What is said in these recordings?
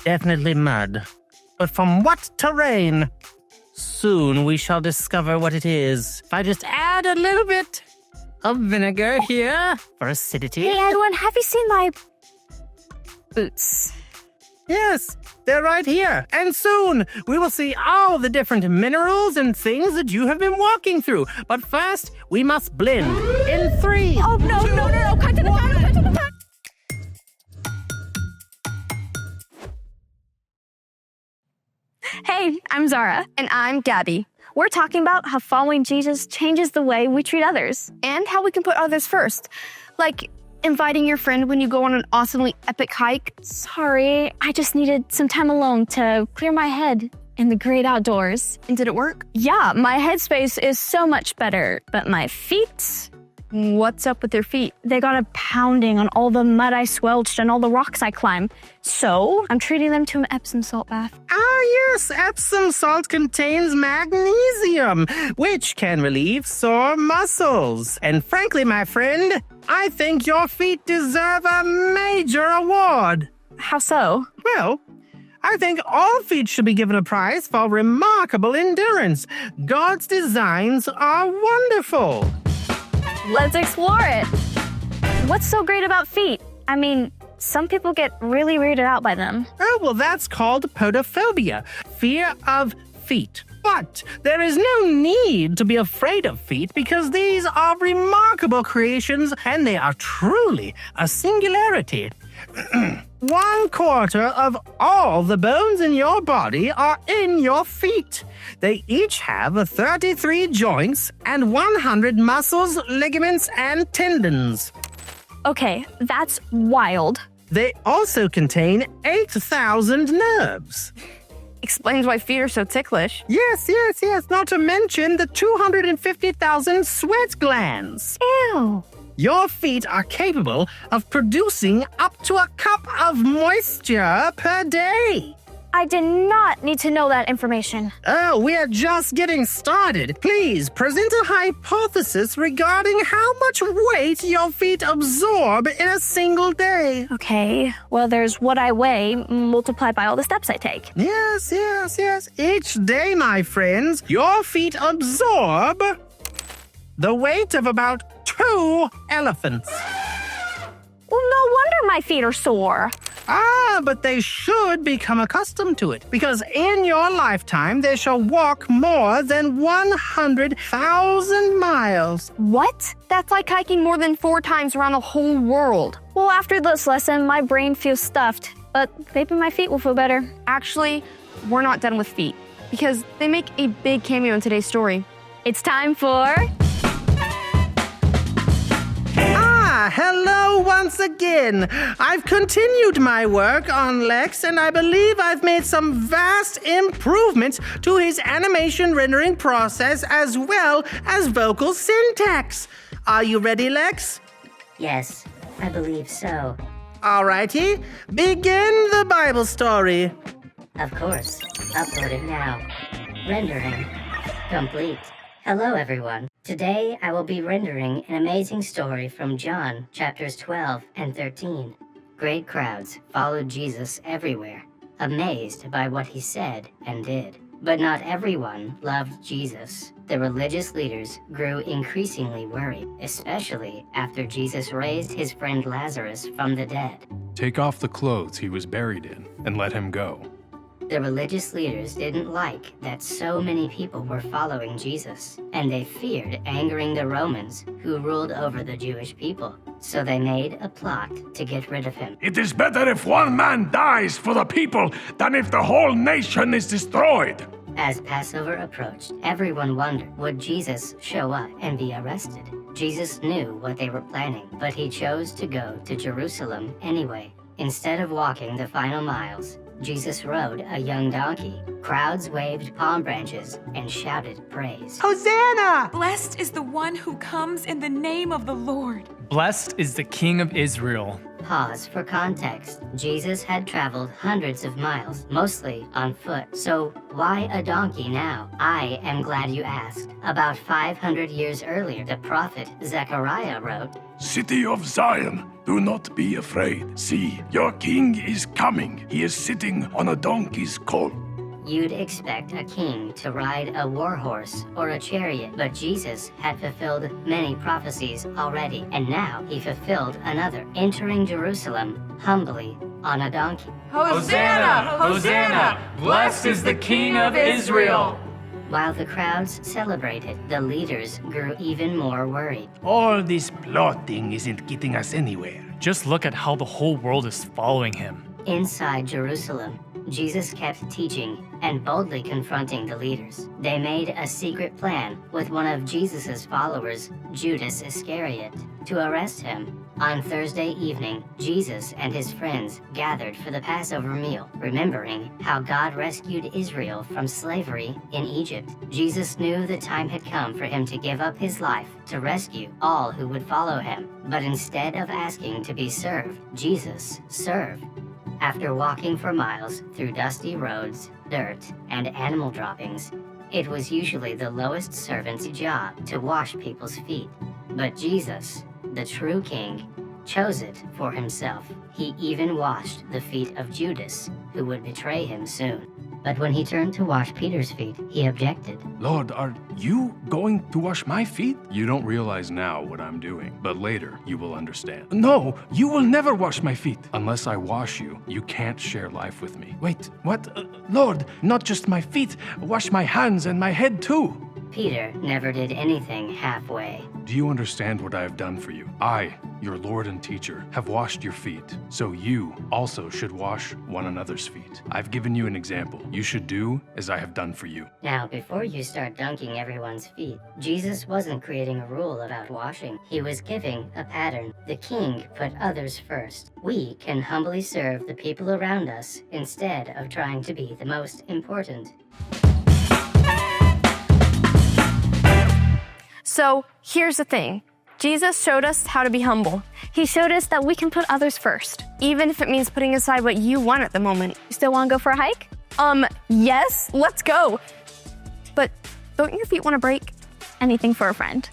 Definitely mud. But from what terrain? Soon we shall discover what it is. If I just add a little bit of vinegar here for acidity. Hey, Edwin, have you seen my boots? Yes, they're right here. And soon we will see all the different minerals and things that you have been walking through. But first, we must blend. In 3. Oh, no, cut to the back, cut to the back. Hey, I'm Zara. And I'm Gabby. We're talking about how following Jesus changes the way we treat others. And how we can put others first. Like inviting your friend when you go on an awesomely epic hike. Sorry, I just needed some time alone to clear my head in the great outdoors. And did it work? Yeah, my headspace is so much better, but my feet... What's up with your feet? They got a pounding on all the mud I squelched and all the rocks I climbed. So I'm treating them to an Epsom salt bath. Ah, yes, Epsom salt contains magnesium, which can relieve sore muscles. And frankly, my friend, I think your feet deserve a major award. How so? Well, I think all feet should be given a prize for remarkable endurance. God's designs are wonderful. Let's explore it. What's so great about feet? I mean, some people get really weirded out by them. Oh, well, that's called podophobia, fear of feet. But there is no need to be afraid of feet because these are remarkable creations and they are truly a singularity. 1/4 of all the bones in your body are in your feet. They each have 33 joints and 100 muscles, ligaments, and tendons. Okay, that's wild. They also contain 8,000 nerves. Explains why feet are so ticklish. Yes, not to mention the 250,000 sweat glands. Ew. Your feet are capable of producing up to a cup of moisture per day. I did not need to know that information. Oh, we're just getting started. Please present a hypothesis regarding how much weight your feet absorb in a single day. Okay, well, there's what I weigh multiplied by all the steps I take. Yes. Each day, my friends, your feet absorb the weight of about 2 elephants. Well, no wonder my feet are sore. Ah, but they should become accustomed to it, because in your lifetime they shall walk more than 100,000 miles. What? That's like hiking more than 4 times around the whole world. Well, after this lesson, my brain feels stuffed, but maybe my feet will feel better. Actually, we're not done with feet, because they make a big cameo in today's story. It's time for... Hello once again. I've continued my work on Lex, and I believe I've made some vast improvements to his animation rendering process as well as vocal syntax. Are you ready, Lex? Yes, I believe so. Alrighty, begin the Bible story. Of course. Uploaded now. Rendering. Complete. Hello, everyone. Today, I will be rendering an amazing story from John, chapters 12 and 13. Great crowds followed Jesus everywhere, amazed by what he said and did. But not everyone loved Jesus. The religious leaders grew increasingly worried, especially after Jesus raised his friend Lazarus from the dead. Take off the clothes he was buried in and let him go. The religious leaders didn't like that so many people were following Jesus, and they feared angering the Romans who ruled over the Jewish people. So they made a plot to get rid of him. It is better if one man dies for the people than if the whole nation is destroyed. As Passover approached, everyone wondered, would Jesus show up and be arrested? Jesus knew what they were planning, but he chose to go to Jerusalem anyway. Instead of walking the final miles, Jesus rode a young donkey. Crowds waved palm branches and shouted praise. Hosanna! Blessed is the one who comes in the name of the Lord. Blessed is the King of Israel. pause for context. Jesus had traveled hundreds of miles, mostly on foot. So why a donkey now? I am glad you asked. About 500 years earlier, the prophet Zechariah wrote, City of Zion, do not be afraid. See, your king is coming. He is sitting on a donkey's colt. You'd expect a king to ride a war horse or a chariot, but Jesus had fulfilled many prophecies already, and now he fulfilled another, entering Jerusalem humbly on a donkey. Hosanna! Hosanna! Blessed is the King of Israel! While the crowds celebrated, the leaders grew even more worried. All this plotting isn't getting us anywhere. Just look at how the whole world is following him. Inside Jerusalem, Jesus kept teaching and boldly confronting the leaders. They made a secret plan with one of Jesus' followers, Judas Iscariot, to arrest him. On Thursday evening, Jesus and his friends gathered for the Passover meal, remembering how God rescued Israel from slavery in Egypt. Jesus knew the time had come for him to give up his life to rescue all who would follow him. But instead of asking to be served, Jesus served. After walking for miles through dusty roads, dirt, and animal droppings, it was usually the lowest servant's job to wash people's feet. But Jesus, the true king, chose it for himself. He even washed the feet of Judas, who would betray him soon. But when he turned to wash Peter's feet, he objected. Lord, are you going to wash my feet? You don't realize now what I'm doing, but later you will understand. No, you will never wash my feet. Unless I wash you, you can't share life with me. Wait, what? Lord, not just my feet. Wash my hands and my head too. Peter never did anything halfway. Do you understand what I have done for you? I, your Lord and teacher, have washed your feet, so you also should wash one another's feet. I've given you an example. You should do as I have done for you. Now, before you start dunking everyone's feet, Jesus wasn't creating a rule about washing. He was giving a pattern. The king put others first. We can humbly serve the people around us instead of trying to be the most important. So here's the thing. Jesus showed us how to be humble, He showed us that we can put others first. even if it means putting aside what you want at the moment. You still want to go for a hike? Yes, let's go. But don't your feet want to break? Anything for a friend.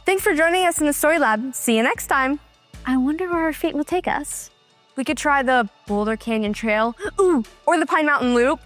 Thanks for joining us in the Storylab. See you next time. I wonder where our fate will take us. We could try the Boulder Canyon Trail, or the Pine Mountain Loop.